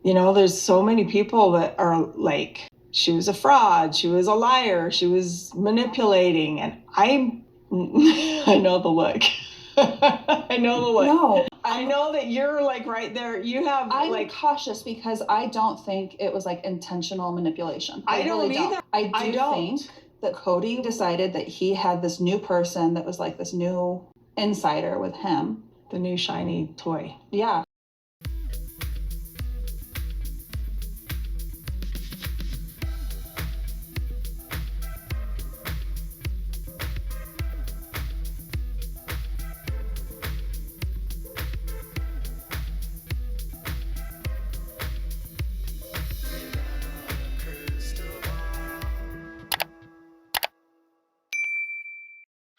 There's so many people that are like, she was a fraud, she was a liar, she was manipulating, and I know the look. I know the look. No, I know that you're like right there. You have I'm like cautious because I don't think it was like intentional manipulation. I don't really either. I think that Cody decided that he had this new person that was like this new insider with him. The new shiny toy. Yeah.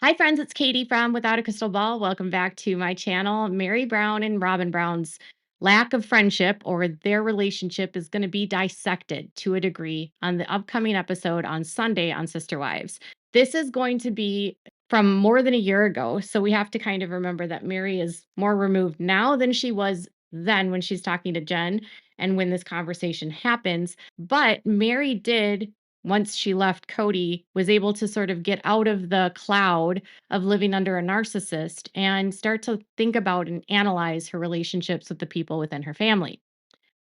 Hi friends, it's Katie from Without a Crystal Ball. Welcome back to my channel. Meri Brown and Robyn Brown's lack of friendship or their relationship is going to be dissected to a degree on the upcoming episode on Sunday on Sister Wives. This is going to be from more than a year ago, so we have to kind of remember that Meri is more removed now than she was then when she's talking to Jen and when this conversation happens. But Meri did, once she left Cody, was able to sort of get out of the cloud of living under a narcissist and start to think about and analyze her relationships with the people within her family.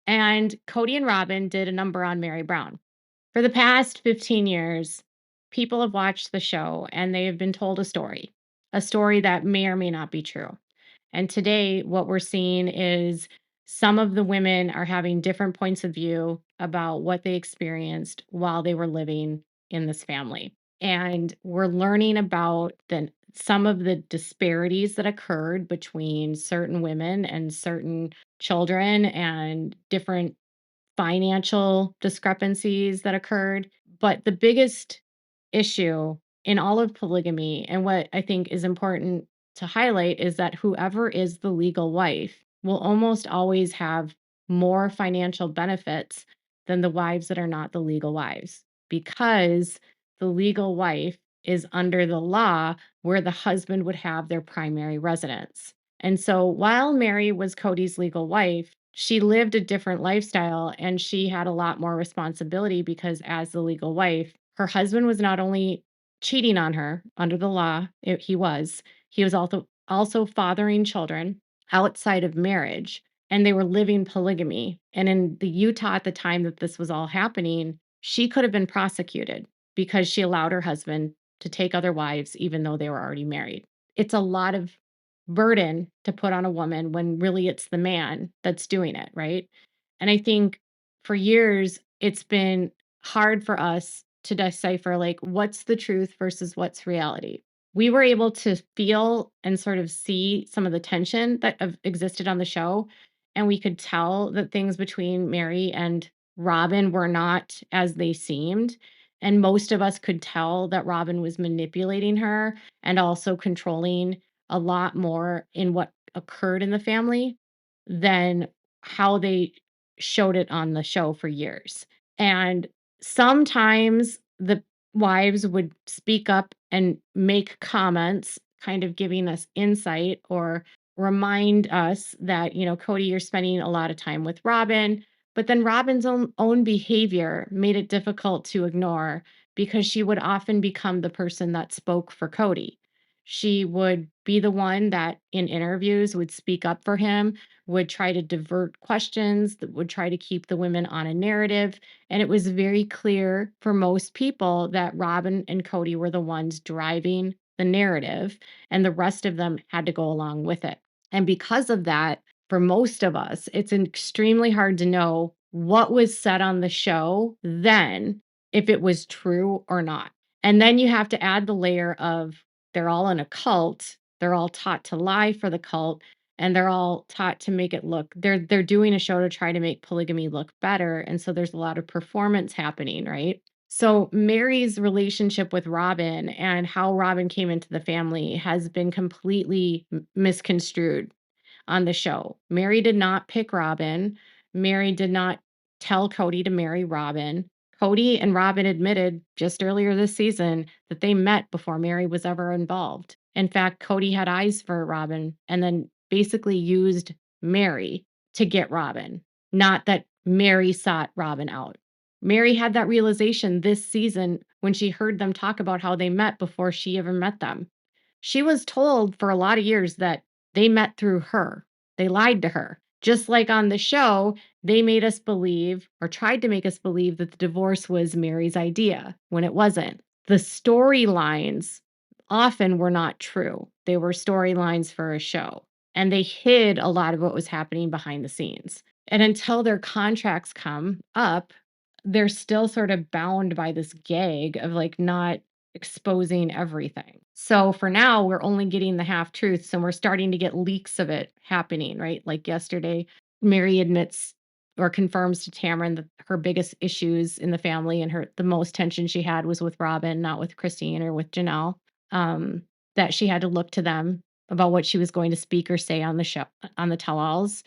And Cody and Robyn did a number on Meri Brown. For the past 15 years, people have watched the show and they have been told a story that may or may not be true. And today, what we're seeing is some of the women are having different points of view about what they experienced while they were living in this family. And we're learning about some of the disparities that occurred between certain women and certain children and different financial discrepancies that occurred. But the biggest issue in all of polygamy, and what I think is important to highlight, is that whoever is the legal wife will almost always have more financial benefits than the wives that are not the legal wives, because the legal wife is under the law where the husband would have their primary residence. And so while Meri was Cody's legal wife, she lived a different lifestyle and she had a lot more responsibility because, as the legal wife, her husband was not only cheating on her under the law, he was also fathering children outside of marriage, and they were living polygamy. And in the Utah at the time that this was all happening, she could have been prosecuted because she allowed her husband to take other wives even though they were already married. It's a lot of burden to put on a woman when really it's the man that's doing it, right? And I think for years it's been hard for us to decipher, like, what's the truth versus what's reality. We were able to feel and sort of see some of the tension that existed on the show, and we could tell that things between Meri and Robyn were not as they seemed. And most of us could tell that Robyn was manipulating her and also controlling a lot more in what occurred in the family than how they showed it on the show for years. And sometimes the wives would speak up and make comments, kind of giving us insight or remind us that, Cody, you're spending a lot of time with Robyn. But then Robyn's own behavior made it difficult to ignore because she would often become the person that spoke for Cody. She would be the one that in interviews would speak up for him, would try to divert questions, that would try to keep the women on a narrative. And it was very clear for most people that Robyn and Cody were the ones driving the narrative, and the rest of them had to go along with it. And because of that, for most of us, it's extremely hard to know what was said on the show then, if it was true or not. And then you have to add the layer of they're all in a cult, they're all taught to lie for the cult, and they're all taught to make it look, they're doing a show to try to make polygamy look better, and so there's a lot of performance happening, right? So Meri's relationship with Robyn and how Robyn came into the family has been completely misconstrued on the show. Meri did not pick Robyn. Meri did not tell Cody to marry Robyn. Cody and Robyn admitted just earlier this season that they met before Meri was ever involved. In fact, Cody had eyes for Robyn and then basically used Meri to get Robyn. Not that Meri sought Robyn out. Meri had that realization this season when she heard them talk about how they met before she ever met them. She was told for a lot of years that they met through her. They lied to her. Just like on the show, they made us believe or tried to make us believe that the divorce was Meri's idea when it wasn't. The storylines often were not true. They were storylines for a show, and they hid a lot of what was happening behind the scenes. And until their contracts come up, they're still sort of bound by this gag of like not exposing everything. So for now, we're only getting the half truths and we're starting to get leaks of it happening, right? Like yesterday, Meri admits or confirms to Tamron that her biggest issues in the family and the most tension she had was with Robyn, not with Christine or with Janelle. That she had to look to them about what she was going to speak or say on the show, on the tell-alls,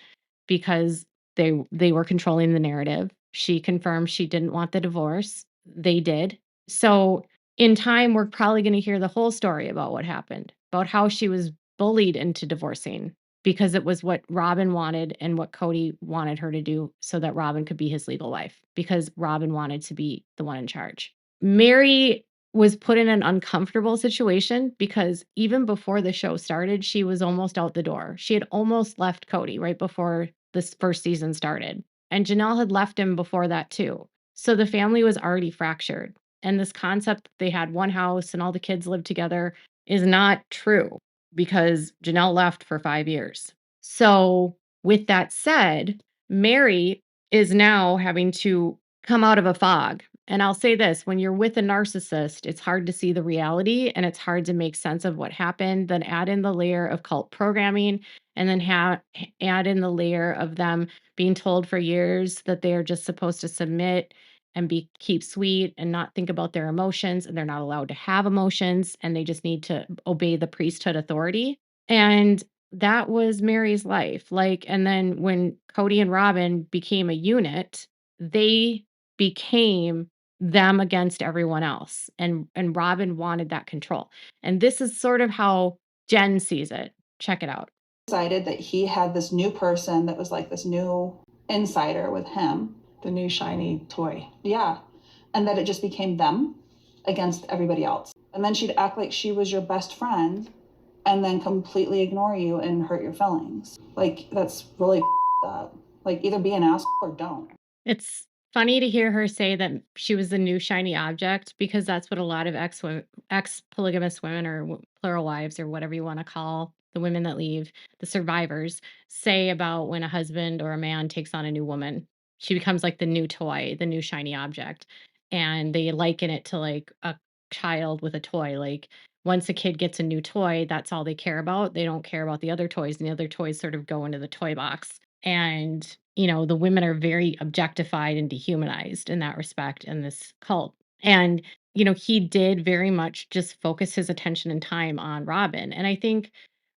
because they were controlling the narrative. She confirmed she didn't want the divorce. They did. So in time, we're probably going to hear the whole story about what happened, about how she was bullied into divorcing because it was what Robyn wanted and what Cody wanted her to do so that Robyn could be his legal wife, because Robyn wanted to be the one in charge. Meri was put in an uncomfortable situation because even before the show started, she was almost out the door. She had almost left Cody right before this first season started. And Janelle had left him before that too. So the family was already fractured. And this concept that they had one house and all the kids lived together is not true because Janelle left for 5 years. So with that said, Meri is now having to come out of a fog. And I'll say this, when you're with a narcissist, it's hard to see the reality and it's hard to make sense of what happened. Then add in the layer of cult programming and then add in the layer of them being told for years that they are just supposed to submit and keep sweet and not think about their emotions, and they're not allowed to have emotions and they just need to obey the priesthood authority. And that was Meri's life. Like, and then when Cody and Robyn became a unit, they became them against everyone else. And Robyn wanted that control. And this is sort of how Jen sees it. Check it out. Decided that he had this new person that was like this new insider with him. The new shiny toy. Yeah. And that it just became them against everybody else. And then she'd act like she was your best friend and then completely ignore you and hurt your feelings. Like, that's really up. Like, either be an asshole or don't. It's funny to hear her say that she was the new shiny object, because that's what a lot of ex-polygamous women or plural wives or whatever you want to call the women that leave, the survivors, say about when a husband or a man takes on a new woman. She becomes like the new toy, the new shiny object. And they liken it to like a child with a toy. Like once a kid gets a new toy, that's all they care about. They don't care about the other toys, and the other toys sort of go into the toy box. And, the women are very objectified and dehumanized in that respect in this cult. And, he did very much just focus his attention and time on Robyn. And I think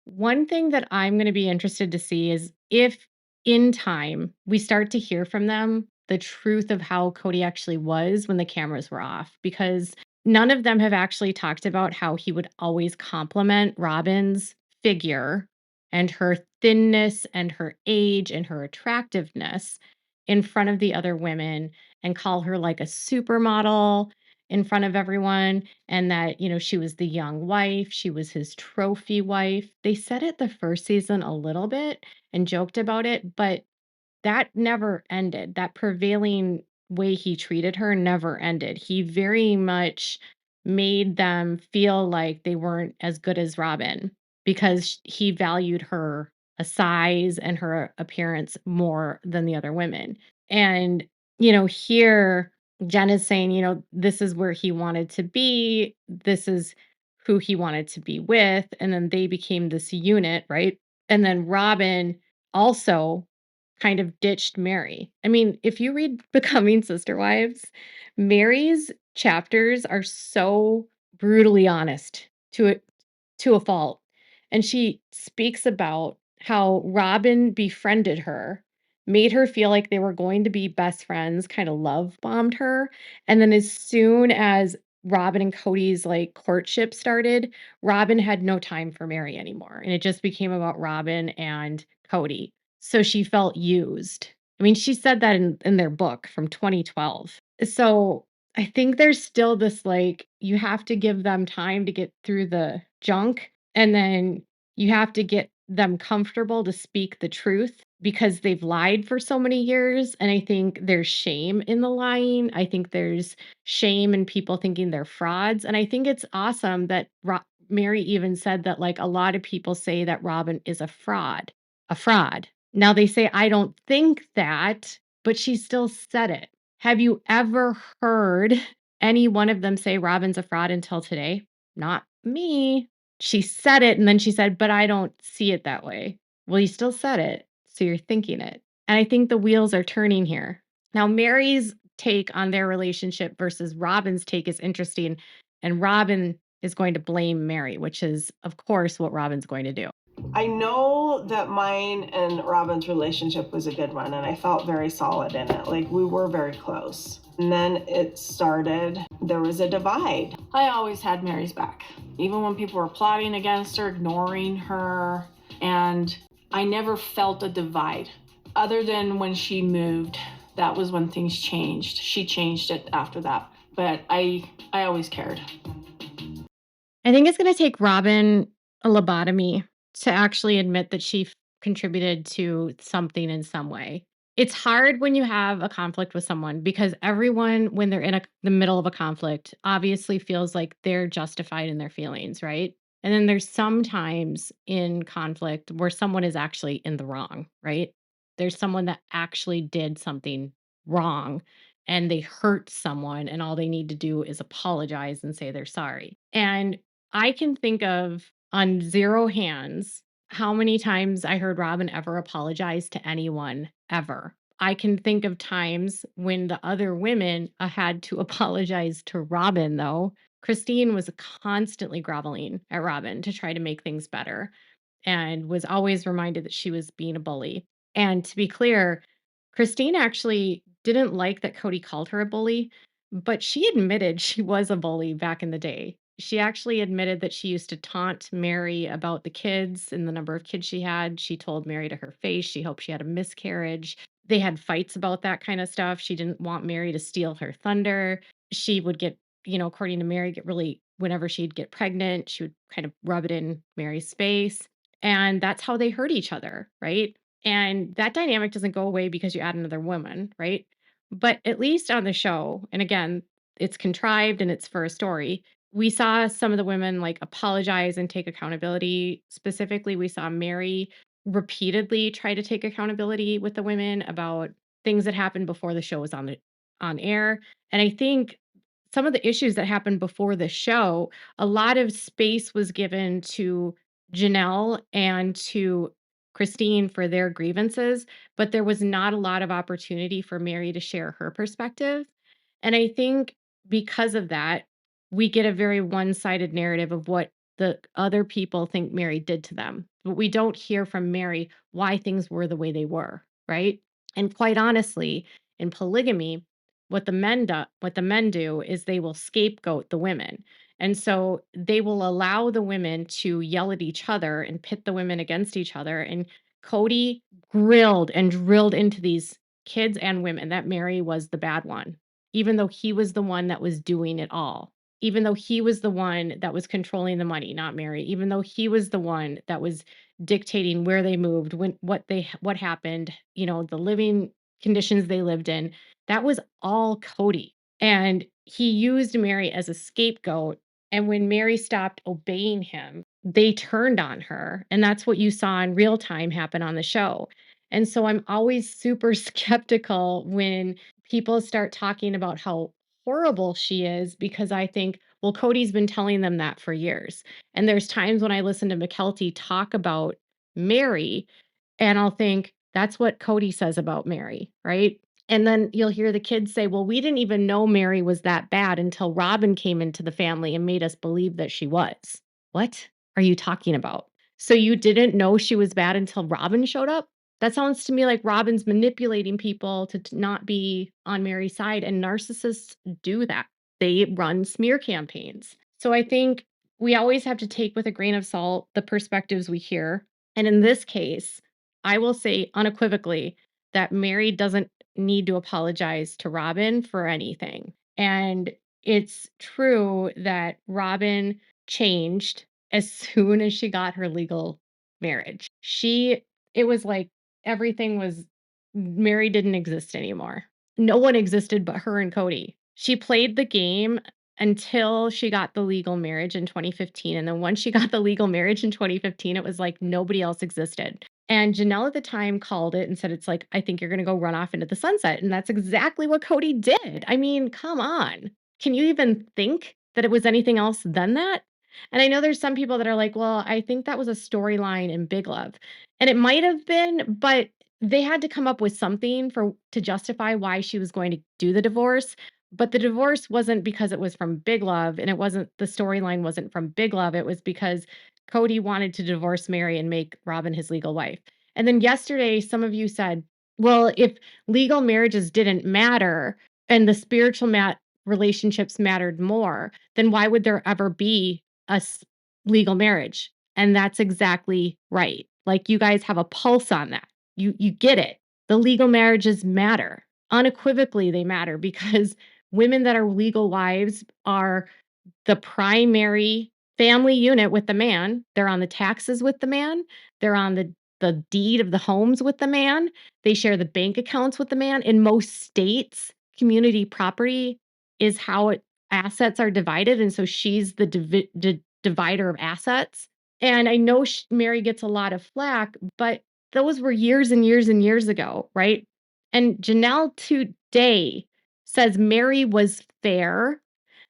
one thing that I'm going to be interested to see is if in time we start to hear from them the truth of how Cody actually was when the cameras were off, because none of them have actually talked about how he would always compliment Robyn's figure and her thinness and her age and her attractiveness in front of the other women and call her like a supermodel in front of everyone, and that, she was the young wife, she was his trophy wife. They said it the first season a little bit and joked about it, but that never ended. That prevailing way he treated her never ended. He very much made them feel like they weren't as good as Robyn because he valued her size and her appearance more than the other women. And, here Jen is saying, this is where he wanted to be. This is who he wanted to be with. And then they became this unit, right? And then Robyn also kind of ditched Meri. I mean, if you read Becoming Sister Wives, Meri's chapters are so brutally honest to a fault. And she speaks about how Robyn befriended her, made her feel like they were going to be best friends, kind of love bombed her. And then as soon as Robyn and Cody's like courtship started, Robyn had no time for Meri anymore. And it just became about Robyn and Cody. So she felt used. I mean, she said that in their book from 2012. So I think there's still this like, you have to give them time to get through the junk, and then you have to get them comfortable to speak the truth because they've lied for so many years. And I think there's shame in the lying. I think there's shame in people thinking they're frauds. And I think it's awesome that Meri even said that like a lot of people say that Robyn is a fraud, a fraud. Now they say, I don't think that, but she still said it. Have you ever heard any one of them say Robyn's a fraud until today? Not me. She said it and then she said, but I don't see it that way. Well, you still said it, so you're thinking it. And I think the wheels are turning here. Now, Meri's take on their relationship versus Robyn's take is interesting. And Robyn is going to blame Meri, which is, of course, what Robyn's going to do. I know that mine and Robyn's relationship was a good one, and I felt very solid in it. Like, we were very close. And then it started, there was a divide. I always had Meri's back, even when people were plotting against her, ignoring her, and I never felt a divide. Other than when she moved, that was when things changed. She changed it after that, but I always cared. I think it's going to take Robyn a lobotomy to actually admit that she contributed to something in some way. It's hard when you have a conflict with someone because everyone, when they're in the middle of a conflict, obviously feels like they're justified in their feelings, right? And then there's sometimes in conflict where someone is actually in the wrong, right? There's someone that actually did something wrong and they hurt someone, and all they need to do is apologize and say they're sorry. And I can think of on zero hands how many times I heard Robyn ever apologize to anyone ever. I can think of times when the other women had to apologize to Robyn, though. Christine was constantly groveling at Robyn to try to make things better and was always reminded that she was being a bully. And to be clear, Christine actually didn't like that Cody called her a bully, but she admitted she was a bully back in the day. She actually admitted that she used to taunt Meri about the kids and the number of kids she had. She told Meri to her face she hoped she had a miscarriage. They had fights about that kind of stuff. She didn't want Meri to steal her thunder. She would get, according to Meri, get really, whenever she'd get pregnant, she would kind of rub it in Mary's face. And that's how they hurt each other, right? And that dynamic doesn't go away because you add another woman, right? But at least on the show, and again, it's contrived and it's for a story. We saw some of the women like apologize and take accountability. Specifically, we saw Meri repeatedly try to take accountability with the women about things that happened before the show was on air. And I think some of the issues that happened before the show, a lot of space was given to Janelle and to Christine for their grievances, but there was not a lot of opportunity for Meri to share her perspective. And I think because of that, we get a very one-sided narrative of what the other people think Meri did to them. But we don't hear from Meri why things were the way they were, right? And quite honestly, in polygamy, what the men do is they will scapegoat the women. And so they will allow the women to yell at each other and pit the women against each other. And Cody grilled and drilled into these kids and women that Meri was the bad one, even though he was the one that was doing it all. Even though he was the one that was controlling the money, not Meri. Even though he was the one that was dictating where they moved, what happened, the living conditions they lived in. That was all Cody. And he used Meri as a scapegoat. And when Meri stopped obeying him, they turned on her. And that's what you saw in real time happen on the show. And so I'm always super skeptical when people start talking about how horrible she is, because I think, well, Cody's been telling them that for years. And there's times when I listen to McKelty talk about Meri, and I'll think, that's what Cody says about Meri, right? And then you'll hear the kids say, well, we didn't even know Meri was that bad until Robyn came into the family and made us believe that she was. What are you talking about? So you didn't know she was bad until Robyn showed up? That sounds to me like Robyn's manipulating people to not be on Meri's side, and narcissists do that. They run smear campaigns. So I think we always have to take with a grain of salt the perspectives we hear. And in this case, I will say unequivocally that Meri doesn't need to apologize to Robyn for anything. And it's true that Robyn changed as soon as she got her legal marriage. It was like everything was, Meri didn't exist anymore. No one existed but her and Cody. She played the game until she got the legal marriage in 2015. And then once she got the legal marriage in 2015, it was like nobody else existed. And Janelle at the time called it and said, it's like, I think you're going to go run off into the sunset. And that's exactly what Cody did. I mean, come on. Can you even think that it was anything else than that? And I know there's some people that are like, well, I think that was a storyline in Big Love. And it might have been, but they had to come up with something to justify why she was going to do the divorce. But the divorce wasn't because it was from Big Love, and the storyline wasn't from Big Love. It was because Cody wanted to divorce Meri and make Robyn his legal wife. And then yesterday, some of you said, well, if legal marriages didn't matter and the spiritual relationships mattered more, then why would there ever be a legal marriage? And that's exactly right. Like, you guys have a pulse on that. You get it. The legal marriages matter. Unequivocally, they matter because women that are legal wives are the primary family unit with the man. They're on the taxes with the man. They're on the deed of the homes with the man. They share the bank accounts with the man. In most states, community property is how assets are divided. And so she's the divider of assets. And I know Meri gets a lot of flack, but those were years and years and years ago, right? And Janelle today says Meri was fair.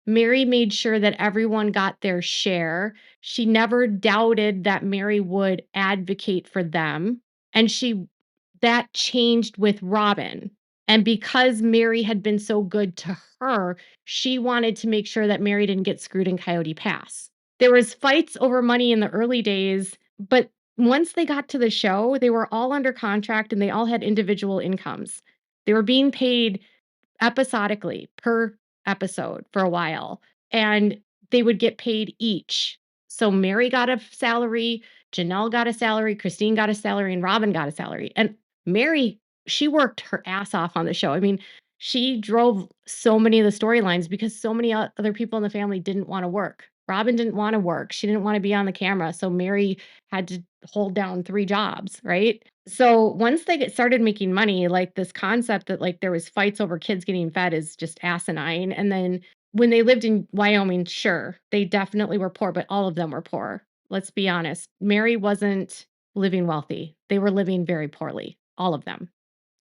Meri made sure that everyone got their share. She never doubted that Meri would advocate for them. And that changed with Robyn. And because Meri had been so good to her, she wanted to make sure that Meri didn't get screwed in Coyote Pass. There was fights over money in the early days, but once they got to the show, they were all under contract and they all had individual incomes. They were being paid episodically per episode for a while, and they would get paid each. So Meri got a salary, Janelle got a salary, Christine got a salary, and Robyn got a salary. And Meri, she worked her ass off on the show. I mean, she drove so many of the storylines because so many other people in the family didn't want to work. Robyn didn't want to work. She didn't want to be on the camera. So Meri had to hold down 3 jobs, right? So once they started making money, like this concept that like there was fights over kids getting fed is just asinine. And then when they lived in Wyoming, sure, they definitely were poor, but all of them were poor. Let's be honest. Meri wasn't living wealthy. They were living very poorly, all of them.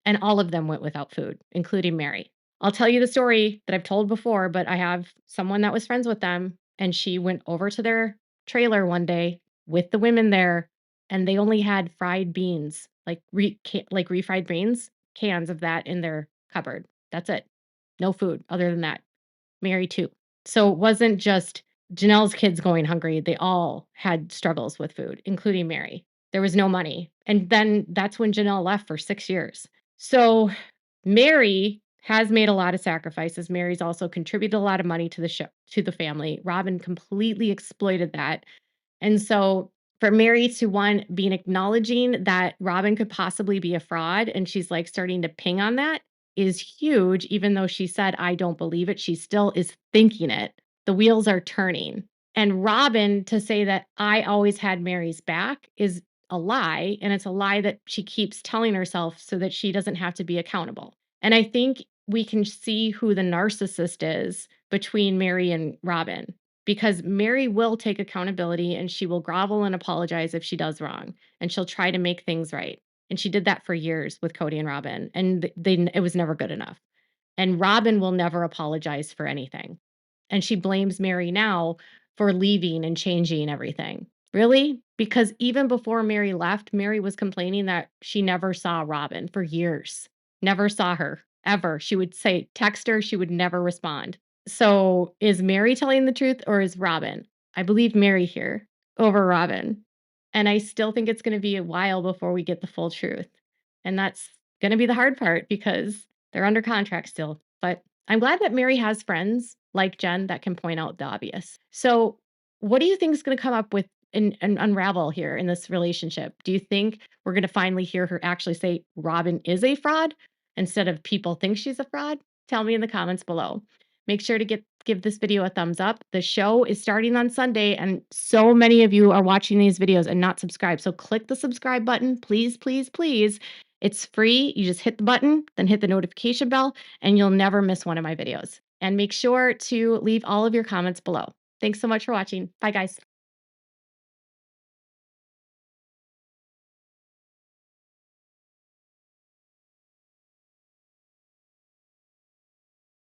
And all of them went without food, including Meri. I'll tell you the story that I've told before, but I have someone that was friends with them, and she went over to their trailer one day with the women there, and they only had fried beans, like refried beans, cans of that in their cupboard. That's it. No food other than that. Meri too. So it wasn't just Janelle's kids going hungry. They all had struggles with food, including Meri. There was no money. And then that's when Janelle left for 6 years. So Meri has made a lot of sacrifices. Meri's also contributed a lot of money to the show, to the family. Robyn completely exploited that. And so for Meri to be acknowledging that Robyn could possibly be a fraud, and she's like starting to ping on that, is huge. Even though she said, I don't believe it, she still is thinking it. The wheels are turning. And Robyn to say that I always had Meri's back is a lie. And it's a lie that she keeps telling herself so that she doesn't have to be accountable. And I think we can see who the narcissist is between Meri and Robyn, because Meri will take accountability and she will grovel and apologize if she does wrong, and she'll try to make things right. And she did that for years with Cody and Robyn, and it was never good enough. And Robyn will never apologize for anything. And she blames Meri now for leaving and changing everything. Really? Because even before Meri left, Meri was complaining that she never saw Robyn for years. Never saw her, ever. She would say, text her, she would never respond. So is Meri telling the truth or is Robyn? I believe Meri here over Robyn. And I still think it's going to be a while before we get the full truth. And that's going to be the hard part because they're under contract still. But I'm glad that Meri has friends like Jen that can point out the obvious. So what do you think is going to come up with and unravel here in this relationship? Do you think we're going to finally hear her actually say Robyn is a fraud instead of people think she's a fraud? Tell me in the comments below. Make sure to give this video a thumbs up. The show is starting on Sunday, and so many of you are watching these videos and not subscribed. So click the subscribe button, please, please, please. It's free. You just hit the button, then hit the notification bell, and you'll never miss one of my videos. And make sure to leave all of your comments below. Thanks so much for watching. Bye, guys.